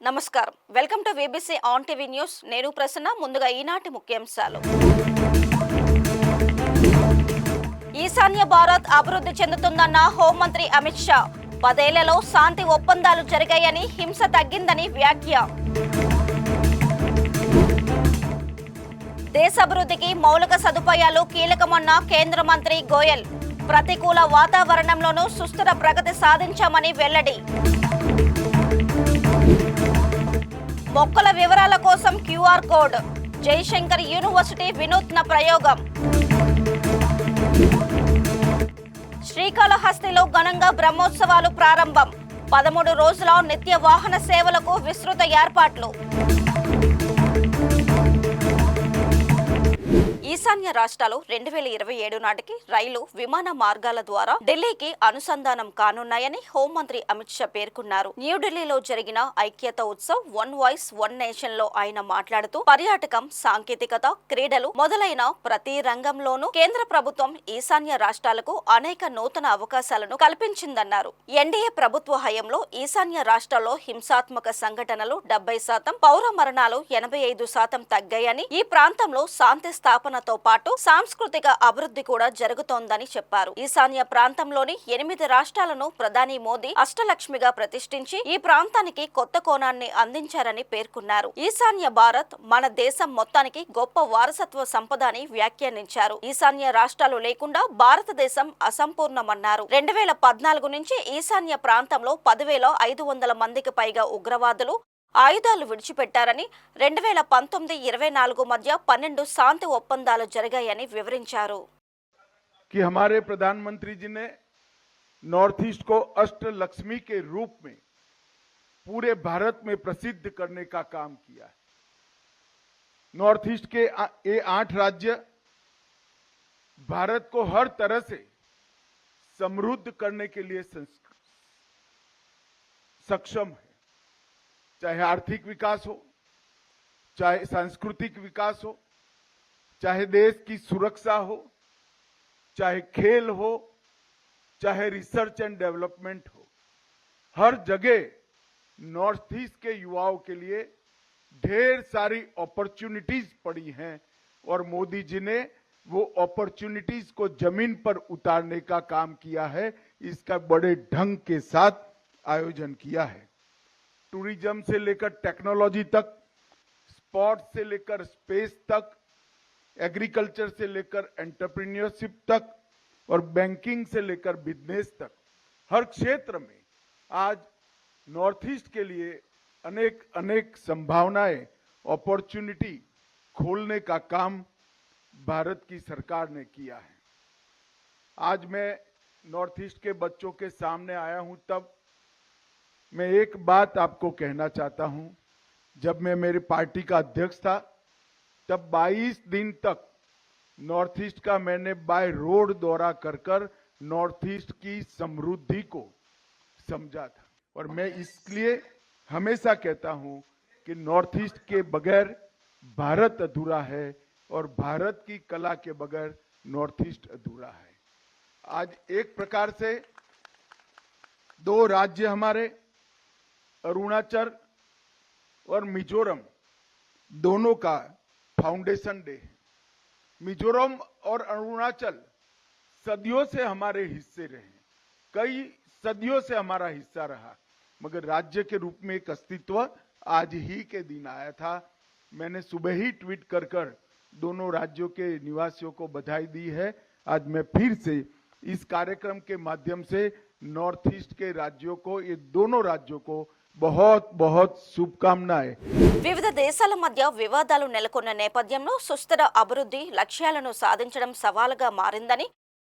నమస్కారం. Welcome to VBC on TV news. నేను ప్రసన్న. ముందుగా ఈనాటి ముఖ్యాంశాలు. ఈశాన్య భారత్ అభివృద్ధి చెందుతుందన్న హోంమంత్రి అమిత్ షా. 10 ఏళ్లలో శాంతి ఒప్పందాలు జరిగాయని, హింస తగ్గిందని వ్యాఖ్య. దేశాభివృద్ధికి మౌలిక సదుపాయాలు కీలకమన్న కేంద్ర మంత్రి గోయల్. ప్రతికూల వాతావరణంలోనూ సుస్థిర ప్రగతి సాధించామని వెల్లడి. మొక్కల వివరాల కోసం క్యూఆర్ కోడ్. జయశంకర్ యూనివర్సిటీ వినూత్న ప్రయోగం. శ్రీకాళహస్తిలో ఘనంగా బ్రహ్మోత్సవాలు ప్రారంభం. 13 రోజుల నిత్య వాహన సేవలకు విస్తృత ఏర్పాట్లు. ఈశాన్య రాష్ట్రాలు 2027 నాటికి రైలు, విమాన మార్గాల ద్వారా ఢిల్లీకి అనుసంధానం కానున్నాయని హోంమంత్రి అమిత్ షా పేర్కొన్నారు. న్యూఢిల్లీలో జరిగిన ఐక్యత Utsav one voice one nation లో ఆయన మాట్లాడుతూ, పర్యాటకం, సాంకేతికత, క్రీడలు మొదలైన ప్రతి రంగంలోనూ కేంద్ర ప్రభుత్వం ఈశాన్య రాష్ట్రాలకు అనేక నూతన అవకాశాలను కల్పించిందన్నారు. ఎన్డీఏ ప్రభుత్వ హయాంలో ఈశాన్య రాష్ట్రాల్లో హింసాత్మక సంఘటనలు 70%, పౌర మరణాలు 85% తగ్గాయని, ఈ ప్రాంతంలో శాంతి స్థాపనతో పాటు సాంస్కృతిక అభివృద్ధి కూడా జరుగుతోందని చెప్పారు. ఈశాన్య ప్రాంతంలోని 8 రాష్ట్రాలను ప్రధాని మోదీ అష్టలక్ష్మిగా ప్రతిష్ఠించి ఈ ప్రాంతానికి కొత్త కోణాన్ని అందించారని పేర్కొన్నారు. ఈశాన్య భారత్ మన దేశం మొత్తానికి గొప్ప వారసత్వ సంపద అని వ్యాఖ్యానించారు. ఈశాన్య రాష్ట్రాలు లేకుండా భారతదేశం అసంపూర్ణమన్నారు. 2014 నుంచి ఈశాన్య ప్రాంతంలో 10,500 మందికి పైగా ఉగ్రవాదులు ఆయుధాలు విడిచిపెట్టారని, 2019-24 మధ్య 12 శాంతి ఒప్పందాలు జరిగాయని వివరించారు. कि हमारे प्रधानमंत्री जी ने नॉर्थ ईस्ट को अष्टलक्ष्मी के रूप में पूरे भारत में प्रसिद्ध करने का काम किया है। नॉर्थ ईस्ट के ये 8 राज्य भारत को हर तरह से समृद्ध करने के लिए सक्षम है, चाहे आर्थिक विकास हो, चाहे सांस्कृतिक विकास हो, चाहे देश की सुरक्षा हो, चाहे खेल हो, चाहे रिसर्च एंड डेवलपमेंट हो, हर जगह नॉर्थ ईस्ट के युवाओं के लिए ढेर सारी अपॉर्चुनिटीज पड़ी हैं और मोदी जी ने वो अपॉर्चुनिटीज को जमीन पर उतारने का काम किया है। इसका बड़े ढंग के साथ आयोजन किया है। टूरिज्म से लेकर टेक्नोलॉजी तक, स्पोर्ट्स से लेकर स्पेस तक, एग्रीकल्चर से लेकर एंटरप्रेन्योरशिप तक और बैंकिंग से लेकर बिजनेस तक, हर क्षेत्र में आज नॉर्थ ईस्ट के लिए अनेक अनेक संभावनाएं, अपॉर्चुनिटी खोलने का काम भारत की सरकार ने किया है। आज मैं नॉर्थ ईस्ट के बच्चों के सामने आया हूं, तब मैं एक बात आपको कहना चाहता हूं। जब मैं मेरी पार्टी का अध्यक्ष था, तब 22 दिन तक नॉर्थ ईस्ट का मैंने बाय रोड दौरा कर कर नॉर्थ ईस्ट की समृद्धि को समझा था। और मैं इसलिए हमेशा कहता हूं कि नॉर्थ ईस्ट के बगैर भारत अधूरा है और भारत की कला के बगैर नॉर्थ ईस्ट अधूरा है। आज एक प्रकार से 2 राज्य हमारे, अरुणाचल और मिजोरम, दोनों का फाउंडेशन डे है। मिजोरम और अरुणाचल सदियों से हमारे हिस्से रहे, कई सदियों से हमारा हिस्सा रहा, मगर राज्य के रूप में एक अस्तित्व आज ही के दिन आया था। मैंने सुबह ही ट्वीट कर कर दोनों राज्यों के निवासियों को बधाई दी है। आज मैं फिर से इस कार्यक्रम के माध्यम से नॉर्थ ईस्ट के राज्यों को, ये दोनों राज्यों को बहुत बहुत शुभकामनाएं। వివిధ దేశాల మధ్య వివాదాలు నెలకొన్న నేపథ్యంలో సుస్థిర అభివృద్ధి లక్ష్యాలను సాధించడం సవాలుగా మారిందని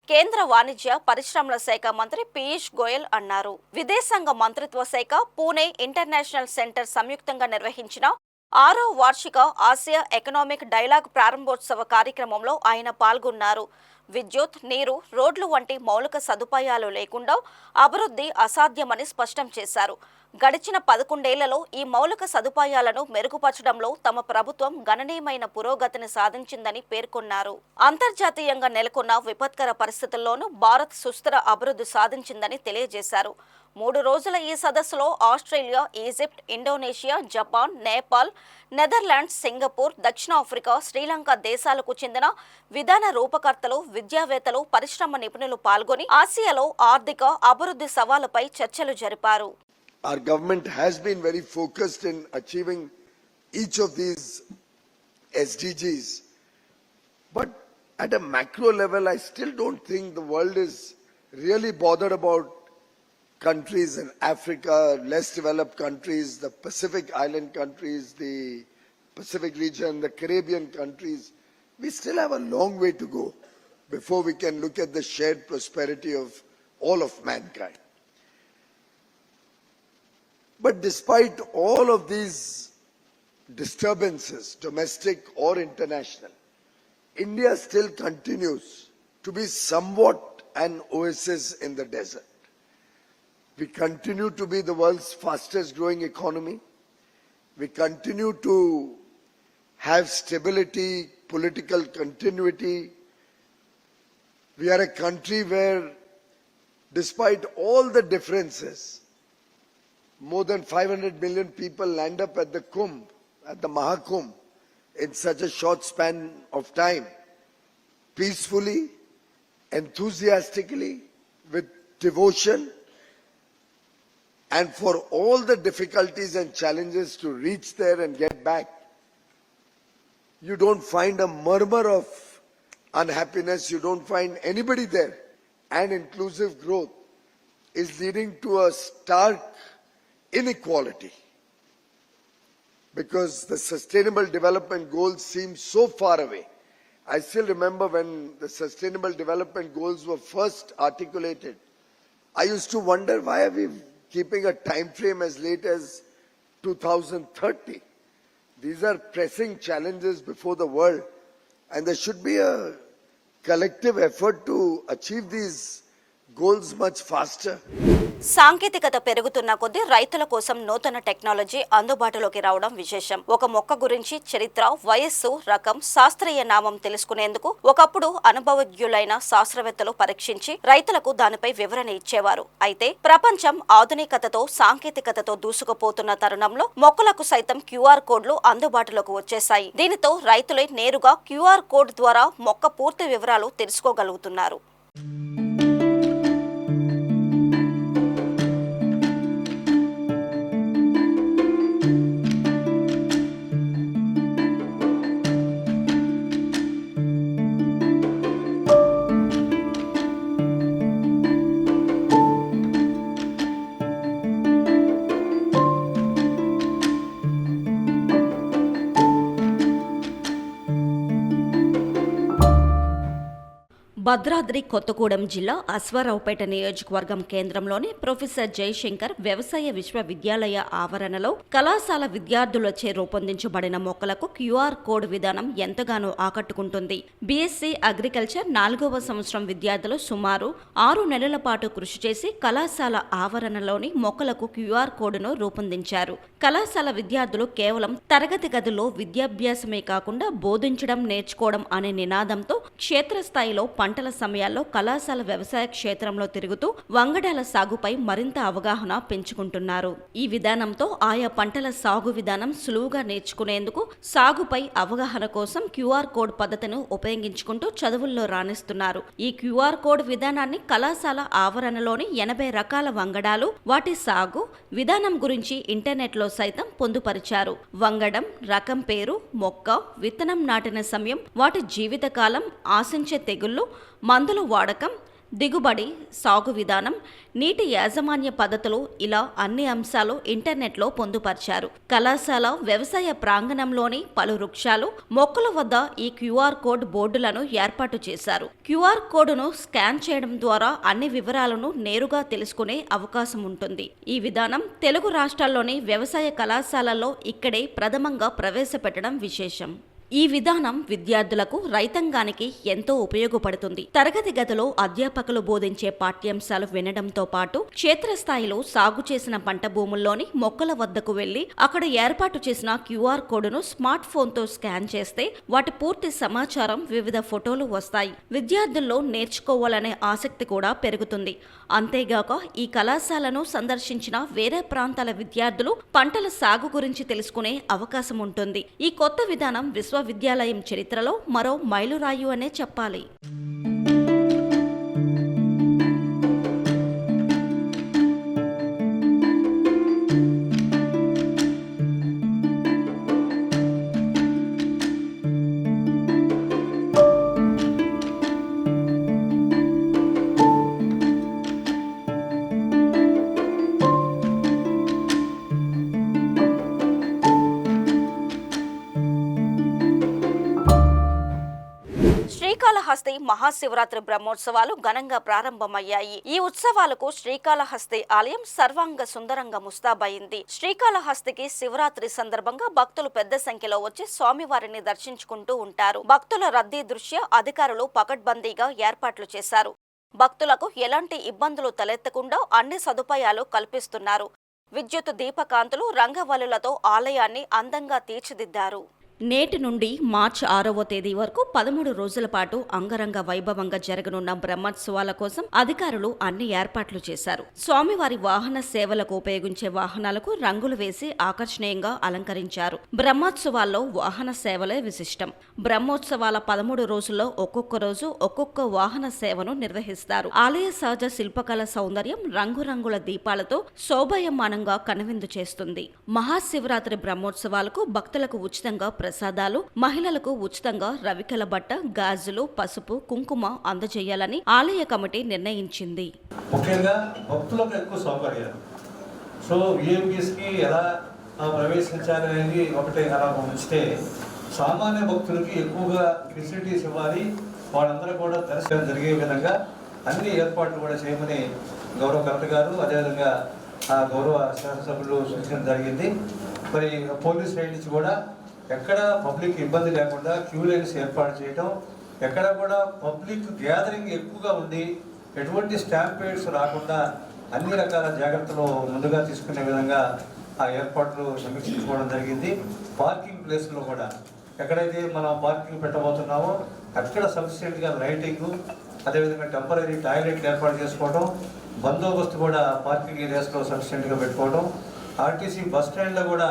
కేంద్ర వాణిజ్య పరిశ్రమల శాఖ మంత్రి పీయూష్ గోయల్ అన్నారు. విదేశాంగ మంత్రిత్వ శాఖ, పూణే ఇంటర్నేషనల్ సెంటర్ సంయుక్తంగా నిర్వహించిన 6వ వార్షిక ఆసియా ఎకనామిక్ డైలాగ్ ప్రారంభోత్సవ కార్యక్రమంలో ఆయన పాల్గొన్నారు. విద్యుత్, నీరు, రోడ్లు వంటి మౌలిక సదుపాయాలు లేకుండా అభివృద్ధి అసాధ్యమని స్పష్టం చేశారు. గడిచిన 11 ఏళ్లలో ఈ మౌలిక సదుపాయాలను మెరుగుపరచడంలో తమ ప్రభుత్వం గణనీయమైన పురోగతిని సాధించిందని పేర్కొన్నారు. అంతర్జాతీయంగా నెలకొన్న విపత్కర పరిస్థితుల్లోనూ భారత్ సుస్థిర అభివృద్ధి సాధించిందని తెలియజేశారు. 3 రోజుల ఈ సదస్సులో Australia, Egypt, Indonesia, Japan, Nepal, Netherlands, Singapore, దక్షిణాఫ్రికా, శ్రీలంక దేశాలకు చెందిన విధాన రూపకర్తలు, విద్యావేత్తలు, పరిశ్రమ నిపుణులు పాల్గొని ఆసియాలో ఆర్థిక అభివృద్ధి సవాళ్లపై చర్చలు జరిపారు. Our government has been very focused in achieving each of these SDGs. But at a macro level, I still don't think the world is really bothered about countries in Africa, less developed countries, the Pacific Island countries, the Pacific region, the Caribbean countries. We still have a long way to go before we can look at the shared prosperity of all of mankind. But despite all of these disturbances, domestic or international, India still continues to be somewhat an oasis in the desert. We continue to be the world's fastest growing economy. We continue to have stability, political continuity. We are a country where, despite all the differences, more than 500 million people land up at the Kumbh, at the Mahakumbh, in such a short span of time, peacefully, enthusiastically, with devotion, and for all the difficulties and challenges to reach there and get back. You don't find a murmur of unhappiness, you don't find anybody there. And inclusive growth is leading to a stark inequality, because the sustainable development goals seem so far away. I still remember when the sustainable development goals were first articulated, I used to wonder, why are we keeping a time frame as late as 2030? These are pressing challenges before the world, and there should be a collective effort to achieve these goals much faster. సాంకేతికత పెరుగుతున్న కొద్దీ రైతుల కోసం నూతన technology అందుబాటులోకి రావడం విశేషం. ఒక మొక్క గురించి చరిత్ర, వయస్సు, రకం, శాస్త్రీయ నామం తెలుసుకునేందుకు ఒకప్పుడు అనుభవజ్ఞులైన శాస్త్రవేత్తలు పరీక్షించి రైతులకు దానిపై వివరణ ఇచ్చేవారు. అయితే ప్రపంచం ఆధునికతతో, సాంకేతికతతో దూసుకుపోతున్న తరుణంలో మొక్కలకు సైతం క్యూఆర్ కోడ్లు అందుబాటులోకి వచ్చేశాయి. దీనితో రైతులే నేరుగా క్యూఆర్ కోడ్ ద్వారా మొక్క పూర్తి వివరాలు తెలుసుకోగలుగుతున్నారు. భద్రాద్రి కొత్తగూడెం జిల్లా అశ్వారావుపేట నియోజకవర్గం కేంద్రంలోని ప్రొఫెసర్ జయశంకర్ వ్యవసాయ విశ్వవిద్యాలయ ఆవరణలో కళాశాల విద్యార్థులచే రూపొందించబడిన మొక్కలకు క్యూఆర్ కోడ్ విధానం ఎంతగానో ఆకట్టుకుంటుంది. బీఎస్సీ అగ్రికల్చర్ 4వ సంవత్సరం విద్యార్థులు సుమారు 6 నెలల పాటు కృషి చేసి కళాశాల ఆవరణలోని మొక్కలకు క్యూఆర్ కోడ్ను రూపొందించారు. కళాశాల విద్యార్థులు కేవలం తరగతి గదిలో విద్యాభ్యాసమే కాకుండా బోధించడం, నేర్చుకోవడం అనే నినాదంతో క్షేత్రస్థాయిలో పంటల సమయాల్లో కళాశాల వ్యవసాయ క్షేత్రంలో తిరుగుతూ వంగడాల సాగుపై మరింత అవగాహన పెంచుకుంటున్నారు. ఈ విధానంతో ఆయా పంటల సాగు విధానం సులువుగా నేర్చుకునేందుకు సాగుపై అవగాహన కోసం క్యూఆర్ కోడ్ పద్ధతిని ఉపయోగించుకుంటూ చదువుల్లో రాణిస్తున్నారు. ఈ క్యూఆర్ కోడ్ విధానాన్ని కళాశాల ఆవరణలోని 80 రకాల వంగడాలు, వాటి సాగు విధానం గురించి ఇంటర్నెట్లో సైతం పొందుపరిచారు. వంగడం, రకం పేరు, మొక్క, విత్తనం నాటిన సమయం, వాటి జీవితకాలం, ఆశించే తెగుళ్లు, మందుల వాడకం, దిగుబడి, సాగు విధానం, నీటి యాజమాన్య పద్ధతులు, ఇలా అన్ని అంశాలు ఇంటర్నెట్లో పొందుపరిచారు. కళాశాల వ్యవసాయ ప్రాంగణంలోని పలు వృక్షాలు, మొక్కల వద్ద ఈ క్యూఆర్ కోడ్ బోర్డులను ఏర్పాటు చేశారు. క్యూఆర్ కోడ్ను స్కాన్ చేయడం ద్వారా అన్ని వివరాలను నేరుగా తెలుసుకునే అవకాశం ఉంటుంది. ఈ విధానం తెలుగు రాష్ట్రాల్లోని వ్యవసాయ కళాశాలల్లో ఇక్కడే ప్రథమంగా ప్రవేశపెట్టడం విశేషం. ఈ విధానం విద్యార్థులకు రైతాంగానికి ఎంతో ఉపయోగపడుతుంది. తరగతి గదిలో అధ్యాపకులు బోధించే పాఠ్యాంశాలు వినడంతో పాటు క్షేత్రస్థాయిలో సాగు చేసిన పంట భూముల్లోని మొక్కల వద్దకు వెళ్లి అక్కడ ఏర్పాటు చేసిన క్యూఆర్ కోడ్ను స్మార్ట్ ఫోన్తో స్కాన్ చేస్తే వాటి పూర్తి సమాచారం, వివిధ ఫోటోలు వస్తాయి. విద్యార్థుల్లో నేర్చుకోవాలనే ఆసక్తి కూడా పెరుగుతుంది. అంతేగాక ఈ కళాశాలను సందర్శించిన వేరే ప్రాంతాల విద్యార్థులు పంటల సాగు గురించి తెలుసుకునే అవకాశం ఉంటుంది. ఈ కొత్త విధానం విశ్వవిద్యాలయం చరిత్రలో మరో మైలురాయి అనే చెప్పాలి. శ్రీకాళహస్తి మహాశివరాత్రి బ్రహ్మోత్సవాలు ఘనంగా ప్రారంభమయ్యాయి. ఈ ఉత్సవాలకు శ్రీకాళహస్తి ఆలయం సర్వాంగ సుందరంగా ముస్తాబైంది. శ్రీకాళహస్తికి శివరాత్రి సందర్భంగా భక్తులు పెద్ద సంఖ్యలో వచ్చి స్వామివారిని దర్శించుకుంటూ ఉంటారు. భక్తుల రద్దీ దృష్ట్యా అధికారులు పకడ్బందీగా ఏర్పాట్లు చేశారు. భక్తులకు ఎలాంటి ఇబ్బందులు తలెత్తకుండా అన్ని సదుపాయాలు కల్పిస్తున్నారు. విద్యుత్ దీపకాంతులు, రంగవల్లులతో ఆలయాన్ని అందంగా తీర్చిదిద్దారు. నేటి నుండి మార్చి 6వ తేదీ వరకు 13 రోజుల పాటు అంగరంగ వైభవంగా జరగనున్న బ్రహ్మోత్సవాల కోసం అధికారులు అన్ని ఏర్పాట్లు చేశారు. స్వామివారి వాహన సేవలకు ఉపయోగించే వాహనాలకు రంగులు వేసి ఆకర్షణీయంగా అలంకరించారు. బ్రహ్మోత్సవాల్లో వాహన సేవలే విశిష్టం. బ్రహ్మోత్సవాల 13 రోజుల్లో ఒక్కొక్క రోజు ఒక్కొక్క వాహన సేవను నిర్వహిస్తారు. ఆలయ సహజ శిల్పకళ సౌందర్యం రంగురంగుల దీపాలతో శోభాయమానంగా కనువిందు చేస్తుంది. మహాశివరాత్రి బ్రహ్మోత్సవాలకు భక్తులకు ఉచితంగా ప్రసాదాలు, మహిళలకు ఉచితంగా రవికల బట్ట, గాజులు, పసుపు, కుంకుమ అందజేయాలని ఆలయ కమిటీ నిర్ణయించింది. ముఖ్యంగా భక్తులకు ఎక్కువ సౌకర్యాలు. సో విఐపీస్కి ఎలా ప్రవేశించాలి అనేది ఒకటే అలా ఉంచితే సామాన్య భక్తులకి ఎక్కువగా ఫెసిలిటీస్ ఇవ్వాలి. వాళ్ళందరూ కూడా దర్శనం జరిగే విధంగా అన్ని ఏర్పాట్లు కూడా చేయమని గౌరవ కలెక్టర్ గారు, అదేవిధంగా గౌరవ శాసనసభ్యులు సూచించడం జరిగింది. మరి పోలీస్ సైడ్ నుంచి కూడా ఎక్కడ పబ్లిక్ ఇబ్బంది లేకుండా క్యూ లైన్స్ ఏర్పాటు చేయడం, ఎక్కడ కూడా పబ్లిక్ గ్యాదరింగ్ ఎక్కువగా ఉంది, ఎటువంటి స్టాంపేడ్స్ రాకుండా అన్ని రకాల జాగ్రత్తలు ముందుగా తీసుకునే విధంగా ఆ ఏర్పాట్లు సమీక్షించుకోవడం జరిగింది. పార్కింగ్ ప్లేస్లో కూడా ఎక్కడైతే మనం పార్కింగ్ పెట్టబోతున్నామో అక్కడ సఫిషియెంట్గా లైటింగ్, అదేవిధంగా టెంపరీ టాయిలెట్లు ఏర్పాటు చేసుకోవడం, బందోబస్తు కూడా పార్కింగ్ ఏరియాస్లో సఫిషియెంట్గా పెట్టుకోవడం, ఆర్టీసీ బస్ స్టాండ్లో కూడా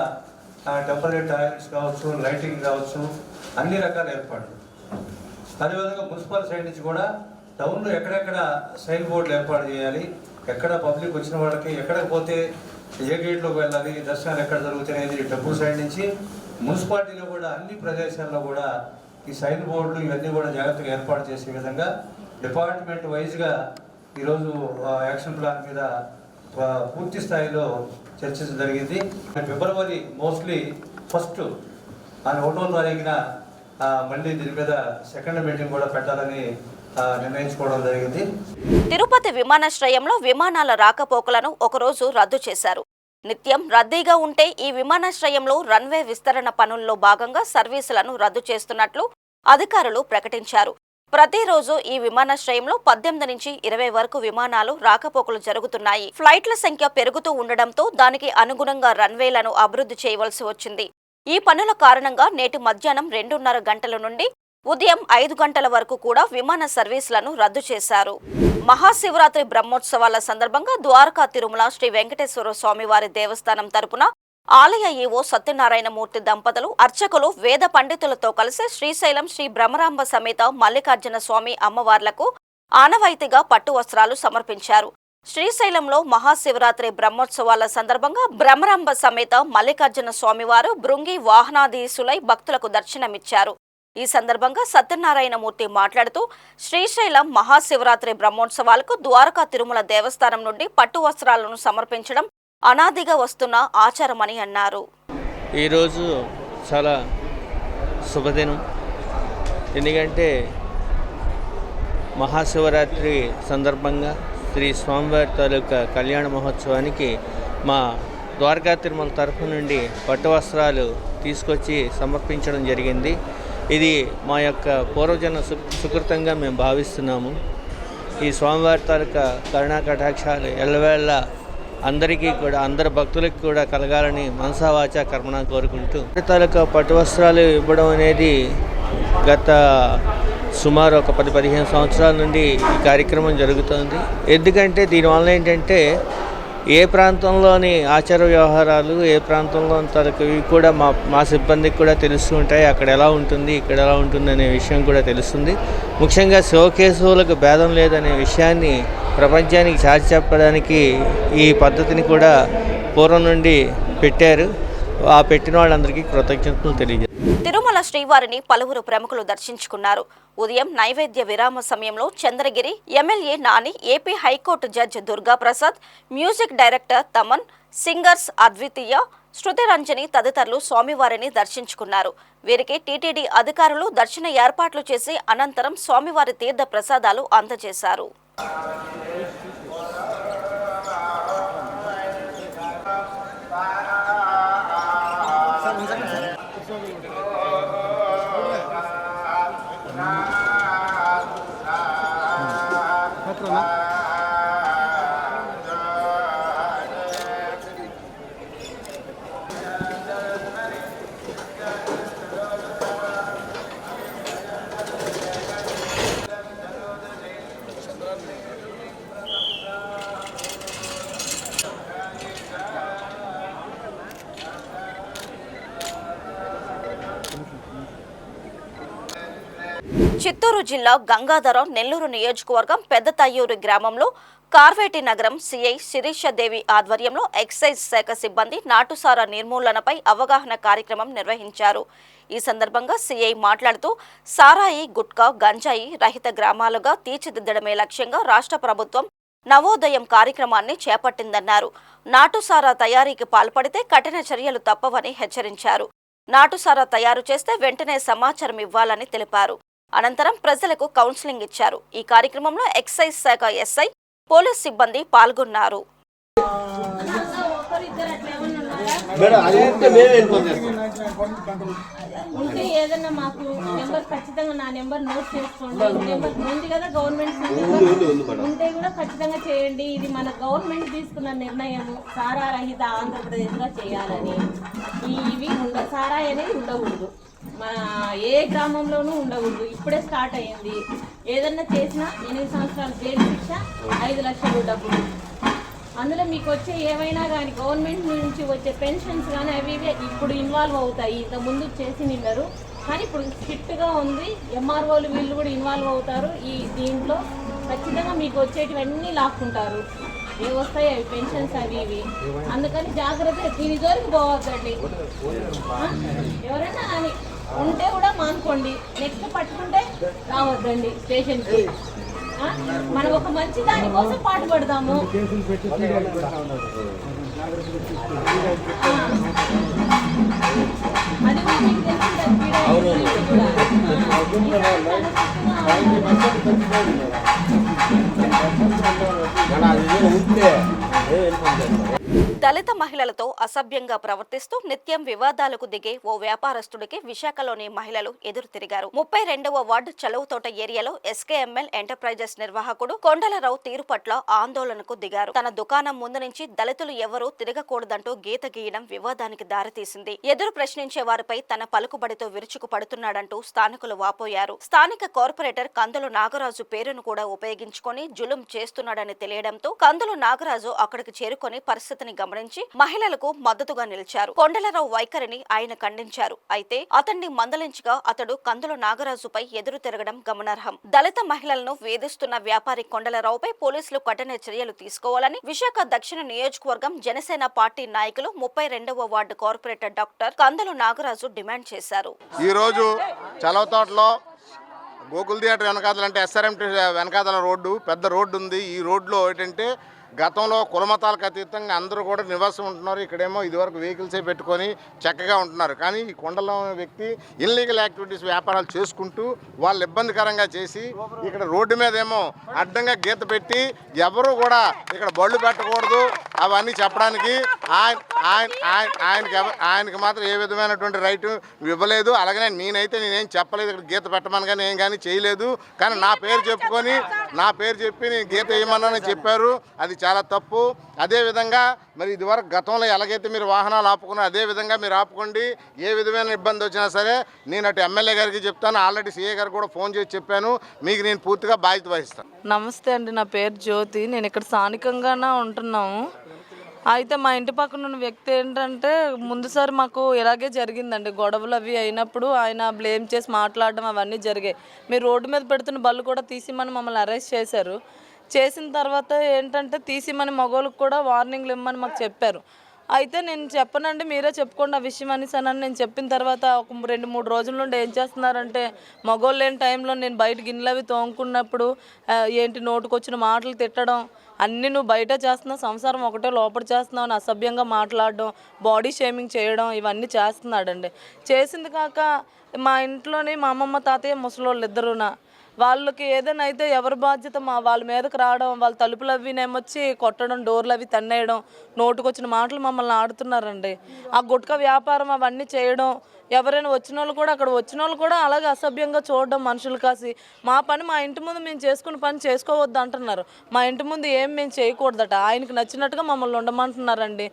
టెంపరీ టాయిలెట్స్ కావచ్చు, లైటింగ్ కావచ్చు, అన్ని రకాల ఏర్పాట్లు. అదేవిధంగా మున్సిపల్ సైడ్ నుంచి కూడా టౌన్లో ఎక్కడెక్కడ సైన్ బోర్డులు ఏర్పాటు చేయాలి, ఎక్కడ పబ్లిక్ వచ్చిన వాళ్ళకి ఎక్కడికి పోతే ఏ గేట్లోకి వెళ్ళాలి, దర్శనాలు ఎక్కడ జరుగుతాయి టెంపుల్ సైడ్ నుంచి మున్సిపాలిటీలో కూడా అన్ని ప్రదేశాల్లో కూడా ఈ సైన్ బోర్డులు ఇవన్నీ కూడా జాగ్రత్తగా ఏర్పాటు చేసే విధంగా డిపార్ట్మెంట్ వైజ్గా ఈరోజు యాక్షన్ ప్లాన్ మీద పూర్తి స్థాయిలో చర్చించడం జరిగింది. ఫిబ్రవరి మోస్ట్లీ 1 అని 1వ తారీఖున మళ్ళీ దీని మీద సెకండ్ మీటింగ్ కూడా పెట్టాలని నిర్ణయించుకోవడం జరిగింది. తిరుపతి విమానాశ్రయంలో విమానాల రాకపోకలను ఒకరోజు రద్దు చేశారు. నిత్యం రద్దీగా ఉంటే ఈ విమానాశ్రయంలో రన్వే విస్తరణ పనుల్లో భాగంగా సర్వీసులను రద్దు చేస్తున్నట్లు అధికారులు ప్రకటించారు. ప్రతిరోజు ఈ విమానాశ్రయంలో 18 నుంచి 20 వరకు విమానాలు రాకపోకలు జరుగుతున్నాయి. ఫ్లైట్ల సంఖ్య పెరుగుతూ ఉండడంతో దానికి అనుగుణంగా రన్వేలను అభివృద్ధి చేయవలసి వచ్చింది. ఈ పనుల కారణంగా నేటి మధ్యాహ్నం 2:30 గంటల నుండి ఉదయం 5 గంటల వరకు కూడా విమాన సర్వీసులను రద్దు చేశారు. మహాశివరాత్రి బ్రహ్మోత్సవాల సందర్భంగా ద్వారకా తిరుమల శ్రీ వెంకటేశ్వర స్వామివారి దేవస్థానం తరపున ఆలయ ఈవో సత్యనారాయణమూర్తి దంపతులు, అర్చకులు, వేద పండితులతో కలిసి శ్రీశైలం శ్రీ బ్రహ్మరాంబ సమేత మల్లికార్జున స్వామి అమ్మవార్లకు ఆనవాయితీగా పట్టు వస్త్రాలు సమర్పించారు. శ్రీశైలంలో మహాశివరాత్రి బ్రహ్మోత్సవాల సందర్భంగా బ్రహ్మరాంబ సమేత మల్లికార్జున స్వామివారు బృంగి వాహనాధీశులై భక్తులకు దర్శనమిచ్చారు. ఈ సందర్భంగా సత్యనారాయణమూర్తి మాట్లాడుతూ శ్రీశైలం మహాశివరాత్రి బ్రహ్మోత్సవాలకు ద్వారకా తిరుమల దేవస్థానం నుండి పట్టు వస్త్రాలను సమర్పించడం అనాదిగా వస్తున్న ఆచారమని అన్నారు. ఈరోజు చాలా శుభదినం. ఎందుకంటే మహాశివరాత్రి సందర్భంగా శ్రీ స్వామివారి తాలూకా కళ్యాణ మహోత్సవానికి మా ద్వారకా తిరుమల తరఫు నుండి పట్టు వస్త్రాలు తీసుకొచ్చి సమర్పించడం జరిగింది. ఇది మా యొక్క పూర్వజన సుకృతంగా మేము భావిస్తున్నాము. ఈ స్వామివారి తాలూకా కరుణా కటాక్షాలు ఎల్లవేళ అందరికీ కూడా, అందరి భక్తులకు కూడా కలగాలని మనసా వాచా కర్మణ కోరుకుంటూ తాలూకా పట్టు వస్త్రాలు ఇవ్వడం అనేది గత సుమారు ఒక 10-15 సంవత్సరాల నుండి ఈ కార్యక్రమం జరుగుతుంది. ఎందుకంటే దీనివల్ల ఏంటంటే ఏ ప్రాంతంలోని ఆచార వ్యవహారాలు, ఏ ప్రాంతంలో తరగవి కూడా మా సిబ్బందికి కూడా తెలుస్తుంటాయి. అక్కడ ఎలా ఉంటుంది, ఇక్కడ ఎలా ఉంటుంది అనే విషయం కూడా తెలుస్తుంది. ముఖ్యంగా శివకేశవులకు భేదం లేదనే విషయాన్ని ప్రపంచానికి చాటి చెప్పడానికి ఈ పద్ధతిని కూడా పూర్వం నుండి పెట్టారు. ఆ పెట్టిన వాళ్ళందరికీ కృతజ్ఞతలు తెలియజేస్తారు. తిరుమల శ్రీవారిని పలువురు ప్రముఖులు దర్శించుకున్నారు. ఉదయం నైవేద్య విరామ సమయంలో Chandragiri MLA Nani, AP high court judge Durga Prasad, music director Thaman, singers అద్వితీయ, శృతి రంజని తదితరులు స్వామివారిని దర్శించుకున్నారు. వీరికి టీటీడీ అధికారులు దర్శన ఏర్పాట్లు చేసి అనంతరం స్వామివారి తీర్థ ప్రసాదాలు అందజేశారు. చిత్తూరు జిల్లా గంగాధరం నెల్లూరు నియోజకవర్గం పెద్ద తయ్యూరు గ్రామంలో కార్వేటి నగరం సిఐ శిరీషదేవి ఆధ్వర్యంలో ఎక్సైజ్ శాఖ సిబ్బంది నాటుసారా నిర్మూలనపై అవగాహన కార్యక్రమం నిర్వహించారు. ఈ సందర్భంగా సిఐ మాట్లాడుతూ సారాయి, గుట్కా, గంజాయి రహిత గ్రామాలుగా తీర్చిదిద్దడమే లక్ష్యంగా రాష్ట్ర ప్రభుత్వం నవోదయం కార్యక్రమాన్ని చేపట్టిందన్నారు. నాటుసారా తయారీకి పాల్పడితే కఠిన చర్యలు తప్పవని హెచ్చరించారు. నాటుసారా తయారు చేస్తే వెంటనే సమాచారం ఇవ్వాలని తెలిపారు. అనంతరం ప్రజలకు కౌన్సిలింగ్ ఇచ్చారు. ఈ కార్యక్రమంలో ఎక్సైజ్ శాఖ ఎస్ఐ, పోలీస్ సిబ్బంది పాల్గొన్నారు. ఉంటే ఏదన్నా మాకు నెంబర్ ఖచ్చితంగా నా నెంబర్ నోట్ చేసుకోండి. నెంబర్ ఉంది కదా గవర్నమెంట్ ఉంటే కూడా ఖచ్చితంగా చేయండి. ఇది మన గవర్నమెంట్ తీసుకున్న నిర్ణయము సారా రహిత ఆంధ్రప్రదేశ్గా చేయాలని. ఇవి సారా అనేది ఉండకూడదు, మన ఏ గ్రామంలోనూ ఉండకూడదు. ఇప్పుడే స్టార్ట్ అయ్యింది. ఏదన్నా చేసినా 8 సంవత్సరాలు జైలు శిక్ష, 5 లక్షలు డబ్బులు. అందులో మీకు వచ్చే ఏమైనా కానీ గవర్నమెంట్ నుంచి వచ్చే పెన్షన్స్ కానీ అవి ఇప్పుడు ఇన్వాల్వ్ అవుతాయి. ఇంతకుముందు చేసి నిన్నారు కానీ ఇప్పుడు స్ట్రిక్ట్గా ఉంది. ఎంఆర్ఓలు వీళ్ళు కూడా ఇన్వాల్వ్ అవుతారు. దీంట్లో ఖచ్చితంగా మీకు వచ్చేటివన్నీ లాక్కుంటారు. ఏ వస్తాయి అవి పెన్షన్స్ అవి ఇవి. అందుకని జాగ్రత్త, దీని జోలికి పోవద్దండి. ఎవరైనా కానీ ఉంటే కూడా మానుకోండి. నెక్స్ట్ పట్టుకుంటే రావద్దండి స్టేషన్కి. మనం ఒక మంచి దానికోసం పాటుపడదాము. అది కూడా మీకు దళిత మహిళలతో అసభ్యంగా ప్రవర్తిస్తూ నిత్యం వివాదాలకు దిగే ఓ వ్యాపారస్తుడికి విశాఖలోని మహిళలు ఎదురు తిరిగారు. 32వ వార్డు చలువతోట ఏరియాలో ఎస్కేఎంఎల్ ఎంటర్ప్రైజెస్ నిర్వాహకుడు కొండలరావు తీరు పట్ల ఆందోళనకు దిగారు. తన దుకాణం ముందు నుంచి దళితులు ఎవరూ తిరగకూడదంటూ గీత గీయడం వివాదానికి దారితీసింది. ఎదురు ప్రశ్నించే వారిపై తన పలుకుబడితో విరుచుకు పడుతున్నాడంటూ స్థానికులు వాపోయారు. స్థానిక కార్పొరేటర్ కందులు నాగరాజు పేరును కూడా ఉపయోగించుకొని జులుం చేస్తున్నాడని తెలియడంతో కందులు నాగరాజు అక్కడికి చేరుకొని పరిస్థితిని గమనించి మహిళలకు మద్దతుగా నిలిచారు. కొండలరావు వైఖరిని ఆయన ఖండించారు. అయితే అతన్ని మందలించగా అతడు కందుల నాగరాజుపై ఎదురు తిరగడం గమనార్హం. దళిత మహిళలను వేధిస్తున్న వ్యాపారి కొండలరావుపై పోలీసులు కఠిన చర్యలు తీసుకోవాలని విశాఖ దక్షిణ నియోజకవర్గం జనసేన పార్టీ నాయకులు 32వ వార్డు కార్పొరేటర్ డాక్టర్ కందుల నాగరాజు డిమాండ్ చేశారు. ఈ రోజు చలవతోటలో గోకుల్ థియేటర్ వెనకాదల అంటే ఎస్ఆర్ఎంటీ వెనకాదల రోడ్డు పెద్ద రోడ్డు ఉంది. ఈ రోడ్లో ఏంటంటే గతంలో కులమతాలకు అతీతంగా అందరూ కూడా నివాసం ఉంటున్నారు. ఇక్కడేమో ఇదివరకు వెహికల్సే పెట్టుకొని చక్కగా ఉంటున్నారు. కానీ ఈ కొండలో వ్యక్తి ఇల్లీగల్ యాక్టివిటీస్ వ్యాపారాలు చేసుకుంటూ వాళ్ళు ఇబ్బందికరంగా చేసి ఇక్కడ రోడ్డు మీద ఏమో అడ్డంగా గీత పెట్టి ఎవరు కూడా ఇక్కడ బళ్ళు పెట్టకూడదు అవన్నీ చెప్పడానికి ఆయనకి మాత్రం ఏ విధమైనటువంటి రైట్ ఇవ్వలేదు. అలాగనే నేనేం చెప్పలేదు, ఇక్కడ గీత పెట్టమని కానీ ఏం కానీ చేయలేదు. కానీ నా పేరు చెప్పి నేను గీత వేయమన్నానని చెప్పారు. అది చాలా తప్పు. అదేవిధంగా మరి ఇదివరకు గతంలో ఎలాగైతే మీరు వాహనాలు ఆపుకున్నారో అదే విధంగా మీరు ఆపుకోండి. ఏ విధమైన ఇబ్బంది వచ్చినా సరే నేను అటు ఎమ్మెల్యే గారికి చెప్తాను, ఆల్రెడీ సీఏ గారు కూడా ఫోన్ చేసి చెప్పాను. మీకు నేను పూర్తిగా బాధ్యత వహిస్తాను. నమస్తే అండి, నా పేరు జ్యోతి. నేను ఇక్కడ స్థానికంగానే ఉంటున్నాము. అయితే మా ఇంటి పక్కన ఉన్న వ్యక్తి ఏంటంటే ముందుసారి మాకు ఇలాగే జరిగిందండి. గొడవలు అవి అయినప్పుడు ఆయన బ్లేమ్ చేసి మాట్లాడడం అవన్నీ జరిగాయి. మీరు రోడ్డు మీద పెడుతున్న బళ్ళు కూడా తీసిమని మమ్మల్ని అరెస్ట్ చేశారు. చేసిన తర్వాత ఏంటంటే తీసిమని మగోళ్ళకి కూడా వార్నింగ్లు ఇమ్మని మాకు చెప్పారు. అయితే నేను చెప్పనండి, మీరే చెప్పుకోండి ఆ విషయం అనేసానని నేను చెప్పిన తర్వాత ఒక 2-3 రోజుల నుండి ఏం చేస్తున్నారంటే మగోళ్ళు లేని టైంలో నేను బయట గిన్నెలు అవి తోముకున్నప్పుడు ఏంటి నోటుకొచ్చిన మాటలు తిట్టడం, అన్నీ నువ్వు బయట చేస్తున్నావు, సంసారం ఒకటే లోపల చేస్తున్నావు అని అసభ్యంగా మాట్లాడడం, బాడీ షేమింగ్ చేయడం ఇవన్నీ చేస్తున్నాడండి. చేసింది కాక మా ఇంట్లోని మా అమ్మమ్మ తాతయ్య ముసలోళ్ళు ఇద్దరునా వాళ్ళకి ఏదైనా అయితే ఎవరి బాధ్యత వాళ్ళ మీదకి రావడం, వాళ్ళ తలుపులు అవి నేమొచ్చి కొట్టడం, డోర్లు అవి తన్నేయడం, నోటుకొచ్చిన మాటలు మమ్మల్ని ఆడుతున్నారండి. ఆ గుట్కా వ్యాపారం అవన్నీ చేయడం, ఎవరైనా వచ్చిన వాళ్ళు కూడా అలాగే అసభ్యంగా చూడడం, మనుషులు కాసి మా ఇంటి ముందు మేము చేసుకున్న పని చేసుకోవద్దు అంటున్నారు. మా ఇంటి ముందు ఏం మేము చేయకూడదట, ఆయనకి నచ్చినట్టుగా మమ్మల్ని ఉండమంటున్నారండి.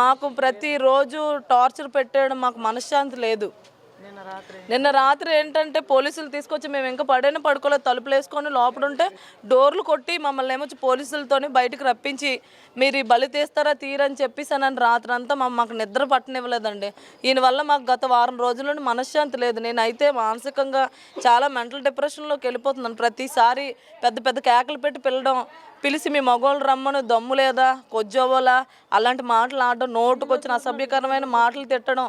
మాకు ప్రతిరోజు టార్చర్ పెట్టేయడం, మాకు మనశ్శాంతి లేదు. నిన్న రాత్రి ఏంటంటే పోలీసులు తీసుకొచ్చి మేము ఇంకా పడుకోలేదు, తలుపులు వేసుకొని లోపల ఉంటే డోర్లు కొట్టి మమ్మల్ని ఏమొచ్చి పోలీసులతోని బయటకు రప్పించి మీరు ఈ బలి తీస్తారా తీరని చెప్పేసానని రాత్రి అంతా మాకు నిద్ర పట్టనివ్వలేదండి. దీనివల్ల మాకు గత వారం రోజుల నుండి మనశ్శాంతి లేదు. నేనైతే మానసికంగా చాలా మెంటల్ డిప్రెషన్లోకి వెళ్ళిపోతున్నాను. ప్రతిసారి పెద్ద పెద్ద కేకలు పెట్టి పిలిచి మీ మగవాళ్ళు రమ్మను, దమ్ము లేదా, కొజ్జోవోలా అలాంటి మాటలు ఆడడం, నోటుకొచ్చిన అసభ్యకరమైన మాటలు తిట్టడం,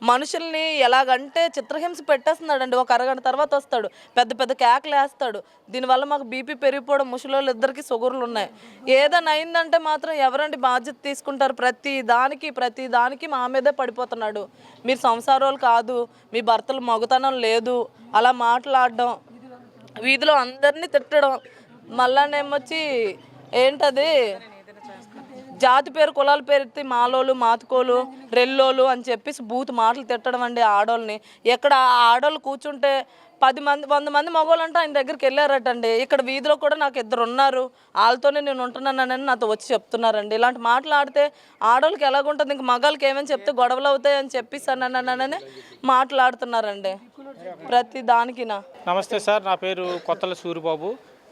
మనుషుల్ని ఎలాగంటే చిత్రహింస పెట్టేస్తున్నాడండి. ఒక అరగంట తర్వాత వస్తాడు, పెద్ద పెద్ద కేకలు వేస్తాడు. దీనివల్ల మాకు బీపీ పెరిగిపోవడం, ముసలోళ్ళు ఇద్దరికి షుగర్లు ఉన్నాయి. ఏదైనా అయిందంటే మాత్రం ఎవరండి బాధ్యత తీసుకుంటారు? ప్రతి దానికి మా మీదే పడిపోతున్నాడు. మీరు సంసారాలు కాదు, మీ భర్తలు మగతనం లేదు అలా మాట్లాడడం, వీధిలో అందరినీ తిట్టడం, మళ్ళానేమొచ్చి ఏంటది జాతి పేరు కులాల పేరు ఎత్తి మాలోలు, మాతుకోలు, రెల్లోలు అని చెప్పేసి బూత్ మాటలు తిట్టడం అండి ఆడోళ్ళని. ఎక్కడ ఆడోళ్ళు కూర్చుంటే 100 మంది మగవాళ్ళు అంటే ఆయన దగ్గరికి వెళ్ళారటండి. ఇక్కడ వీధిలో కూడా నాకు 2 ఉన్నారు, వాళ్ళతోనే నేను ఉంటున్నానని నాతో వచ్చి చెప్తున్నారండి. ఇలాంటి మాటలు ఆడితే ఆడోళ్ళకి ఎలాగుంటుంది, ఇంక మగాళ్ళకి ఏమని చెప్తే గొడవలు అవుతాయి అని చెప్పేసానని మాట్లాడుతున్నారండి ప్రతి దానికినా. నమస్తే సార్, నా పేరు కొత్తల సూరిబాబు.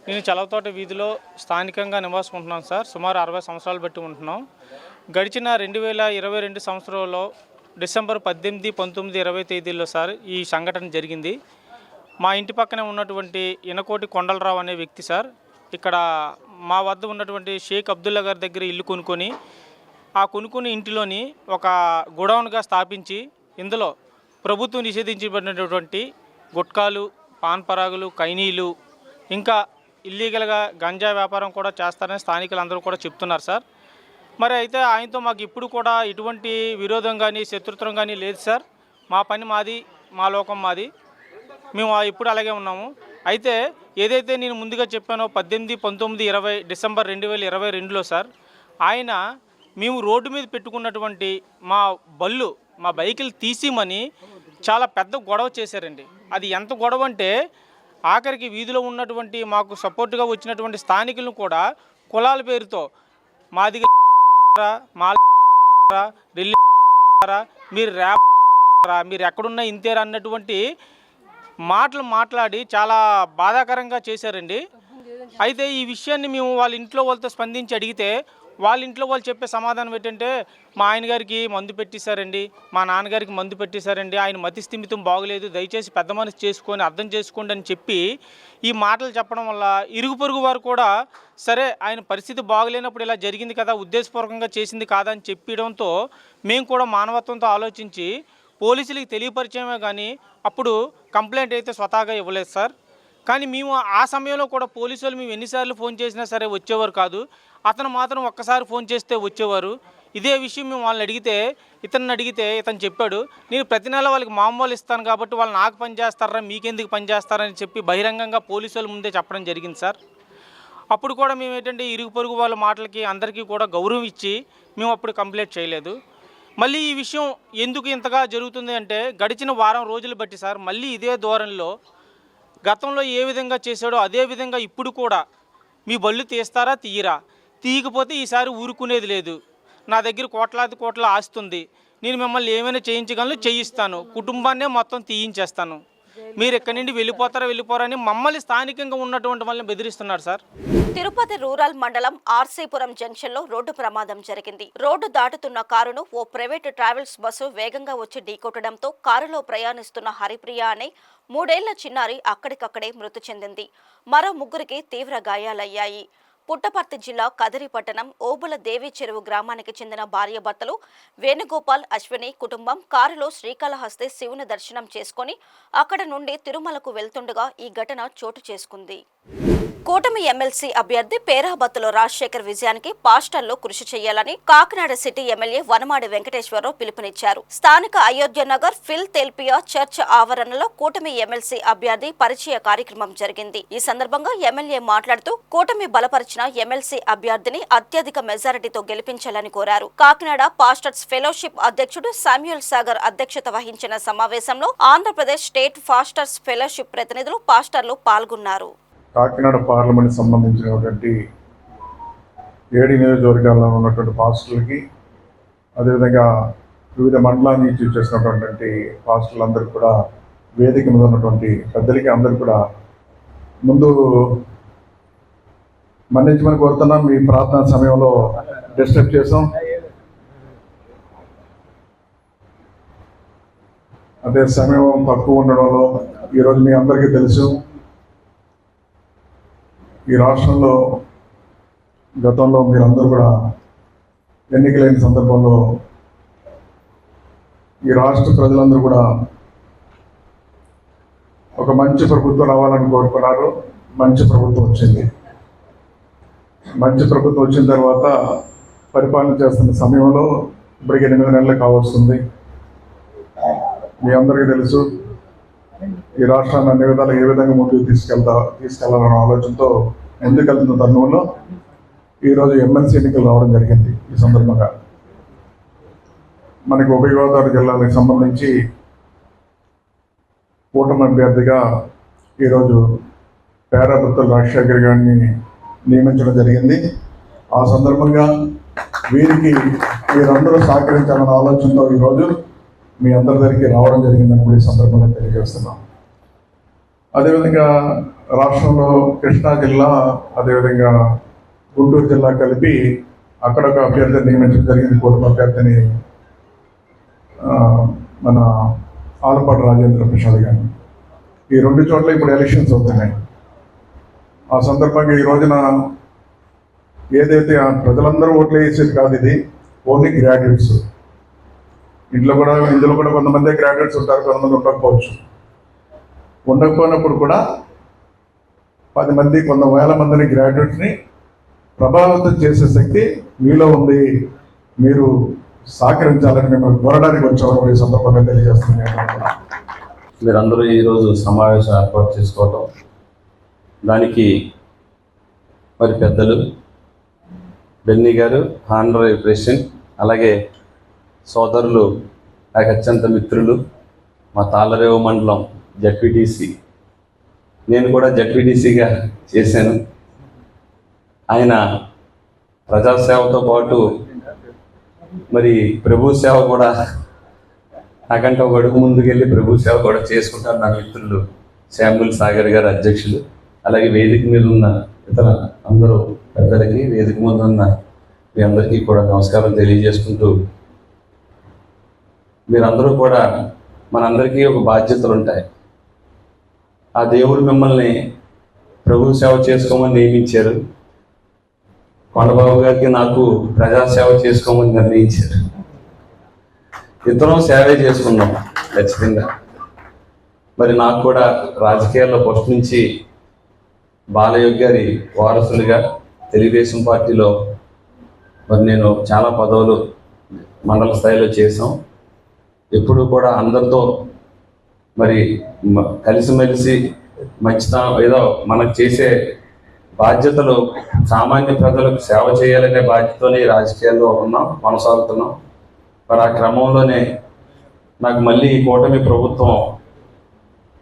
నేను చలవతోట వీధిలో స్థానికంగా నివాసం ఉంటున్నాను సార్. సుమారు 60 సంవత్సరాలు బట్టి ఉంటున్నాం. గడిచిన 2022 సంవత్సరంలో డిసెంబర్ 18, 19, 20 తేదీల్లో సార్ ఈ సంఘటన జరిగింది. మా ఇంటి పక్కనే ఉన్నటువంటి ఇనకోటి కొండలరావు అనే వ్యక్తి సార్ ఇక్కడ మా వద్ద ఉన్నటువంటి షేక్ అబ్దుల్లా గారి దగ్గర ఇల్లు కొనుక్కొని ఆ కొనుక్కుని ఇంటిలోని ఒక గోడౌన్గా స్థాపించి ఇందులో ప్రభుత్వం నిషేధించబడినటువంటి గుట్కాలు, పాన్ పరాగులు, కైనీలు ఇంకా ఇల్లీగల్గా గంజా వ్యాపారం కూడా చేస్తారని స్థానికులు అందరూ కూడా చెప్తున్నారు సార్. మరి అయితే ఆయనతో మాకు ఇప్పుడు కూడా ఎటువంటి విరోధం కానీ శత్రుత్వం కానీ లేదు సార్. మా పని మాది, మా లోకం మాది, మేము ఇప్పుడు అలాగే ఉన్నాము. అయితే ఏదైతే నేను ముందుగా చెప్పానో 18, 19, 20 డిసెంబర్ 2022లో సార్ ఆయన మేము రోడ్డు మీద పెట్టుకున్నటువంటి మా బైకులు తీసిమని చాలా పెద్ద గొడవ చేశారండి. అది ఎంత గొడవ అంటే ఆఖరికి వీధిలో ఉన్నటువంటి మాకు సపోర్ట్గా వచ్చినటువంటి స్థానికులను కూడా కులాల పేరుతో మాది మీరు మీరు ఎక్కడున్నా ఇంతేరా అన్నటువంటి మాటలు మాట్లాడి చాలా బాధాకరంగా చేశారండి. అయితే ఈ విషయాన్ని మేము వాళ్ళ ఇంట్లో వాళ్ళతో స్పందించి అడిగితే వాళ్ళ ఇంట్లో వాళ్ళు చెప్పే సమాధానం ఏంటంటే మా ఆయన గారికి మందు పెట్టేశారండి, మా నాన్నగారికి మందు పెట్టేశారండి, ఆయన మతి స్థిమితం బాగలేదు, దయచేసి పెద్ద మనసు చేసుకొని అర్థం చేసుకోండి అని చెప్పి ఈ మాటలు చెప్పడం వల్ల ఇరుగు పొరుగు వారు కూడా సరే ఆయన పరిస్థితి బాగలేనప్పుడు ఇలా జరిగింది కదా, ఉద్దేశపూర్వకంగా చేసింది కాదని చెప్పడంతో మేము కూడా మానవత్వంతో ఆలోచించి పోలీసులకి తెలియపరిచయమే కానీ అప్పుడు కంప్లైంట్ అయితే స్వతహాగా ఇవ్వలేదు సార్. కానీ మేము ఆ సమయంలో కూడా పోలీసు వాళ్ళు మేము ఎన్నిసార్లు ఫోన్ చేసినా సరే వచ్చేవారు కాదు. అతను మాత్రం ఒక్కసారి ఫోన్ చేస్తే వచ్చేవారు. ఇదే విషయం మేము వాళ్ళని అడిగితే ఇతను చెప్పాడు, నేను ప్రతి నెల వాళ్ళకి మామూలు ఇస్తాను కాబట్టి వాళ్ళు నాకు పని చేస్తారా మీకెందుకు పని చేస్తారని చెప్పి బహిరంగంగా పోలీసు వాళ్ళ ముందే చెప్పడం జరిగింది సార్. అప్పుడు కూడా మేము ఏంటంటే ఇరుగు పొరుగు వాళ్ళ మాటలకి అందరికీ కూడా గౌరవం ఇచ్చి మేము అప్పుడు కంప్లైంట్ చేయలేదు. మళ్ళీ ఈ విషయం ఎందుకు ఇంతగా జరుగుతుంది అంటే గడిచిన వారం రోజులు బట్టి సార్ మళ్ళీ ఇదే ధోరణిలో గతంలో ఏ విధంగా చేశాడో అదే విధంగా ఇప్పుడు కూడా మీ బళ్ళు తీస్తారా తీయరా, తీయకపోతే ఈసారి ఊరుకునేది లేదు, నా దగ్గర కోట్ల ఆస్తుంది, నేను మిమ్మల్ని ఏమైనా చేయించగలను చేయిస్తాను, కుటుంబాన్నే మొత్తం తీయించేస్తాను, మీరు ఎక్కడి నుండి వెళ్ళిపోరని మమ్మల్ని స్థానికంగా ఉన్నటువంటి వాళ్ళని బెదిరిస్తున్నారు సార్. తిరుపతి రూరల్ మండలం ఆర్సీపురం జంక్షన్ లో రోడ్డు ప్రమాదం జరిగింది. రోడ్డు దాటుతున్న కారును ఓ ప్రైవేటు ట్రావెల్స్ బస్సు వేగంగా వచ్చి ఢీకొట్టడంతో కారులో ప్రయాణిస్తున్న హరిప్రియ అనే 3 ఏళ్ల చిన్నారి అక్కడికక్కడే మృతి చెందింది. మరో 3గురికి తీవ్ర గాయాలయ్యాయి. పుట్టపర్తి జిల్లా కదిరి పట్టణం ఓబుల దేవి చెరువు గ్రామానికి చెందిన భార్యాభర్తలు వేణుగోపాల్, అశ్విని కుటుంబం కారులో శ్రీకాళహస్తి శివుని దర్శనం చేసుకుని అక్కడ నుండి తిరుమలకు వెళ్తుండగా ఈ ఘటన చోటు చేసుకుంది. కూటమి ఎమ్మెల్సీ అభ్యర్థి పేరాబత్తుల రాజశేఖర్ విజయానికి పాస్టర్లు కృషి చేయాలని కాకినాడ సిటీ ఎమ్మెల్యే వనమాడి వెంకటేశ్వరరావు పిలుపునిచ్చారు. స్థానిక అయోధ్య నగర్ ఫిల్ తెల్పియా చర్చ్ ఆవరణలో కూటమి ఎమ్మెల్సీ అభ్యర్థి పరిచయ కార్యక్రమం జరిగింది. ఈ సందర్భంగా ఎమ్మెల్యే మాట్లాడుతూ కూటమి బలపరిచిన ఎమ్మెల్సీ అభ్యర్థిని అత్యధిక మెజారిటీతో గెలిపించాలని కోరారు. కాకినాడ పాస్టర్స్ ఫెలోషిప్ అధ్యక్షుడు శామ్యూల్ సాగర్ అధ్యక్షత వహించిన సమావేశంలో ఆంధ్రప్రదేశ్ స్టేట్ పాస్టర్స్ ఫెలోషిప్ ప్రతినిధులు పాస్టర్లు పాల్గొన్నారు. కాకినాడ పార్లమెంట్ సంబంధించినటువంటి 7 నియోజకవర్గాల్లో ఉన్నటువంటి పాస్టర్లకి, అదేవిధంగా వివిధ మండలాల నుంచి చేసినటువంటి పాస్టర్లందరికీ కూడా, వేదిక మీద ఉన్నటువంటి పెద్దలకి అందరికీ కూడా ముందు మన్నించమని కోరుతున్నాం. మీ ప్రార్థనా సమయంలో డిస్టర్బ్ చేసాం. అదే సమయం తక్కువ ఉండడంలో ఈరోజు మీ అందరికీ తెలుసు, ఈ రాష్ట్రంలో గతంలో మీరందరూ కూడా ఎన్నికలైన సందర్భంలో ఈ రాష్ట్ర ప్రజలందరూ కూడా ఒక మంచి ప్రభుత్వం రావాలని కోరుకున్నారు. మంచి ప్రభుత్వం వచ్చింది. మంచి ప్రభుత్వం వచ్చిన తర్వాత పరిపాలన చేస్తున్న సమయంలో ఇప్పటికి 8 నెలలు కావస్తుంది. మీ అందరికీ తెలుసు, ఈ రాష్ట్రాన్ని అన్ని విధాలు ఏ విధంగా ముందుకు తీసుకెళ్లాలన్న ఆలోచనతో ముందుకెళ్తున్న తరుణంలో ఈరోజు ఎమ్మెల్సీ ఎన్నికలు రావడం జరిగింది. ఈ సందర్భంగా మనకి ఉభయ గోదావరి జిల్లాలకు సంబంధించి కూటమి అభ్యర్థిగా ఈరోజు పేరాబత్తుల రాజశేఖర్ గారిని నియమించడం జరిగింది. ఆ సందర్భంగా వీరికి మీరందరూ సహకరించాలన్న ఆలోచనతో ఈరోజు మీ అందరి దగ్గరికి రావడం జరిగిందని కూడా ఈ సందర్భంగా తెలియజేస్తున్నాం. అదేవిధంగా రాష్ట్రంలో కృష్ణా జిల్లా, అదేవిధంగా గుంటూరు జిల్లా కలిపి అక్కడ ఒక అభ్యర్థిని నియమించడం జరిగింది. కూటమి అభ్యర్థిని మన ఆలపాటి రాజేంద్ర ప్రసాద్ గారిని. ఈ 2 చోట్ల ఇప్పుడు ఎలక్షన్స్ అవుతున్నాయి. ఆ సందర్భంగా ఈ రోజున ఏదైతే ప్రజలందరూ ఓట్లు వేసేది కాదు, ఇది ఓన్లీ గ్రాడ్యుయేట్స్. ఇందులో కూడా కొంతమంది గ్రాడ్యుయేట్స్ ఉంటారు, కొంతమంది ఉండకపోవచ్చు. ఉండకపోయినప్పుడు కూడా 10 మంది, 100,000 మందిని గ్రాడ్యుయేట్స్ని ప్రభావితం చేసే శక్తి మీలో ఉంది. మీరు సహకరించాలని మిమ్మల్ని కోరడానికి వచ్చామని ఈ సందర్భంగా తెలియజేస్తున్నాను. మీరందరూ ఈరోజు సమావేశం ఏర్పాటు చేసుకోవటం, దానికి మరి పెద్దలు బెన్నీ గారు, హానరీ ప్రెసిడెంట్, అలాగే సోదరులు, నాకు అత్యంత మిత్రులు, మా తాళ్ళరేవు మండలం జడ్పీటీసీ, నేను కూడా జడ్పీటీసీగా చేశాను. ఆయన ప్రజాసేవతో పాటు మరి ప్రభు సేవ కూడా, నాకంటే ఒక అడుగు ముందుకెళ్ళి ప్రభు సేవ కూడా చేసుకుంటారు నా మిత్రులు శామ్యూల్ సాగర్ గారు అధ్యక్షులు. అలాగే వేదిక మీద ఉన్న ఇతర అందరూ పెద్దలకి, వేదిక మీద ఉన్న మీ అందరికీ కూడా నమస్కారం తెలియజేసుకుంటూ, మీరందరూ కూడా మనందరికీ ఒక బాధ్యతలు ఉంటాయి. ఆ దేవుడు మిమ్మల్ని ప్రభు సేవ చేసుకోమని నియమించారు. కొండబాబు గారికి నాకు ప్రజాసేవ చేసుకోమని నిర్ణయించారు. ఇద్దరం సేవే చేసుకున్నాం ఖచ్చితంగా. మరి నాకు కూడా రాజకీయాల్లో ఫస్ట్ నుంచి బాలయోగి గారి వారసులుగా తెలుగుదేశం పార్టీలో మరి నేను చాలా పదవులు మండల స్థాయిలో చేసాం. ఎప్పుడు కూడా అందరితో మరి కలిసిమెలిసి మంచితనం ఏదో మనకు చేసే బాధ్యతలు సామాన్య ప్రజలకు సేవ చేయాలనే బాధ్యతతోనే రాజకీయాల్లో ఉన్నాం, కొనసాగుతున్నాం. మరి ఆ క్రమంలోనే నాకు మళ్ళీ ఈ కూటమి ప్రభుత్వం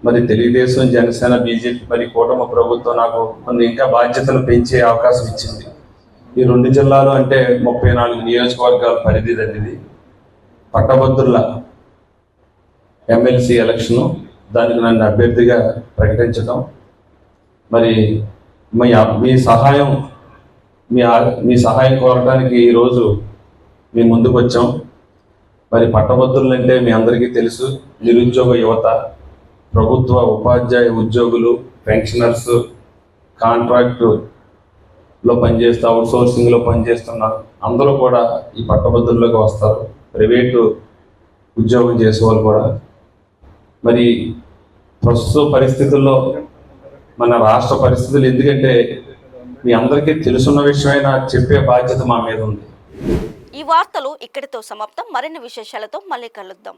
మరి తెలుగుదేశం, జనసేన, బీజేపీ మరి కూటమి ప్రభుత్వం నాకు కొన్ని ఇంకా బాధ్యతలు పెంచే అవకాశం ఇచ్చింది. ఈ 2 జిల్లాలు అంటే 34 నియోజకవర్గాల పరిధి ఇది. పట్టభద్రుల ఎమ్మెల్సీ ఎలక్షను, దానికి నన్ను అభ్యర్థిగా ప్రకటించడం, మరి మీ సహాయం కోరడానికి ఈరోజు మీ ముందుకు వచ్చాం. మరి పట్టభద్రులు అంటే మీ అందరికీ తెలుసు, నిరుద్యోగ యువత, ప్రభుత్వ ఉపాధ్యాయ ఉద్యోగులు, పెన్షనర్స్, కాంట్రాక్టులో పనిచేస్తూ అవుట్సోర్సింగ్లో పనిచేస్తున్న అందరూ కూడా ఈ పట్టభద్రుల్లోకి వస్తారు. ప్రైవేటు ఉద్యోగం చేసేవాళ్ళు కూడా. మరి ప్రస్తుత పరిస్థితుల్లో మన రాష్ట్ర పరిస్థితులు, ఎందుకంటే మీ అందరికీ తెలుసున్న విషయమైనా చెప్పే బాధ్యత మా మీద ఉంది. ఈ వార్తలు ఇక్కడితో సమాప్తం. మరిన్ని విశేషాలతో మళ్ళీ కలుద్దాం.